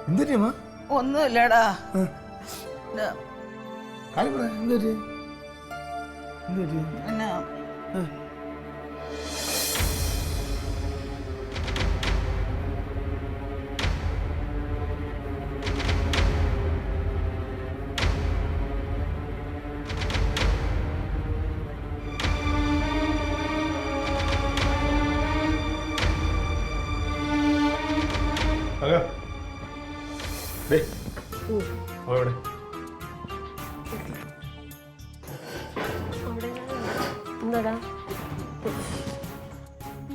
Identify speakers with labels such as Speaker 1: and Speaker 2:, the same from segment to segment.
Speaker 1: എന്തുപറ്റിയമ്മ?
Speaker 2: ഒന്നുമില്ലടാ.
Speaker 1: കാര്യം പറ. എന്തുപറ്റി?
Speaker 2: പിന്നെ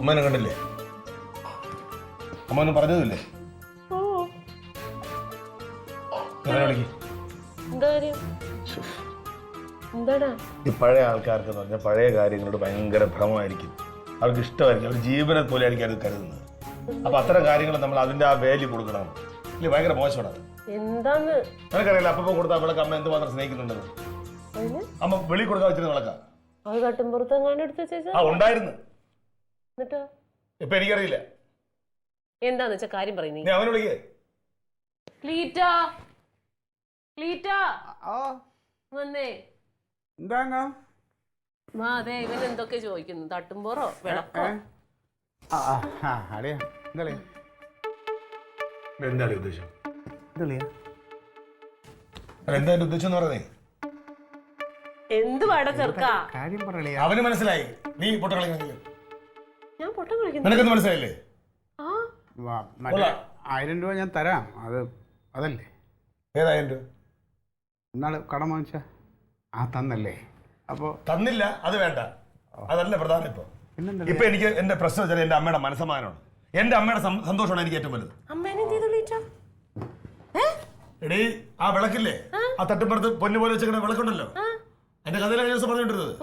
Speaker 1: അമ്മനെ കണ്ടില്ലേ? അമ്മ ഒന്നും പറഞ്ഞതുമില്ലേ? ഈ പഴയ ആൾക്കാർക്ക് എന്ന് പറഞ്ഞാൽ പഴയ കാര്യങ്ങളോട് ഭയങ്കര ഭ്രമമായിരിക്കും. അവർക്ക് ഇഷ്ടമായിരിക്കും. അവർ ജീവനെ പോലെ ആയിരിക്കും അത് കരുതുന്നത്. അപ്പൊ അത്തരം കാര്യങ്ങൾ നമ്മൾ അതിന്റെ ആ വാല്യൂ കൊടുക്കണം. ഇല്ല, ഭയങ്കര മോശമാണ്.
Speaker 3: എന്താന്ന്
Speaker 1: നിനക്കറിയില്ല അപ്പൊ കൊടുത്ത വിളക്ക് അമ്മ എന്തുമാത്രം സ്നേഹിക്കുന്നുണ്ടെന്ന്. അമ്മ വെളി കൊടുക്കാൻ വെച്ചിരുന്ന വിളക്കാ.
Speaker 3: അത് കട്ടുംപുറത്ത് എങ്ങാണ്ട് എടുത്ത് വെച്ചാ
Speaker 1: ഉണ്ടായിരുന്നു.
Speaker 3: എന്നിട്ടോ
Speaker 1: ഇപ്പൊ എനിക്കറിയില്ല
Speaker 3: എന്താന്ന് വെച്ചാ കാര്യം പറയുന്നേ.
Speaker 1: നീ അവനെ വിളിക്കേ.
Speaker 3: വന്നേ. അതെ, ഇവൻ എന്തൊക്കെ ചോദിക്കുന്നു. തട്ടുംപോറോ വിളക്കോ?
Speaker 1: എന്താ ഉദ്ദേശം? എന്താ ഉദ്ദേശം എന്ന് പറഞ്ഞേ?
Speaker 3: എന്ത് പാടാ ചെറുക്കാ?
Speaker 1: അവന് മനസ്സിലായി. നീ പൊട്ട കളിക്കുന്ന.
Speaker 3: ഞാൻ പൊട്ടം കളിക്കുന്നു.
Speaker 1: നിനക്കൊന്നും മനസ്സിലായില്ലേ?
Speaker 4: 1000 രൂപ ഞാൻ തരാം. അതല്ലേ?
Speaker 1: ഏതായാലും രൂപ?
Speaker 4: ഇന്നാള് കടം വാങ്ങിച്ച തന്നല്ലേ? അപ്പൊ
Speaker 1: തന്നില്ല, അത് വേണ്ട. അതല്ല പ്രധാനം. ഇപ്പൊ എനിക്ക് എന്റെ പ്രശ്നം വെച്ചാൽ എന്റെ അമ്മയുടെ മനസ്സമാനമാണ്. എന്റെ അമ്മയുടെ സന്തോഷമാണ് എനിക്ക് ഏറ്റവും വലുത്. എടീ, ആ വിളക്കില്ലേ, ആ തട്ടുപ്പുറത്ത് പൊന്നു പോലെ വെച്ചിരിക്കുന്ന വിളക്കുണ്ടല്ലോ, എന്റെ കഥയിലെ ദിവസം പറഞ്ഞോണ്ടിരുന്നത്.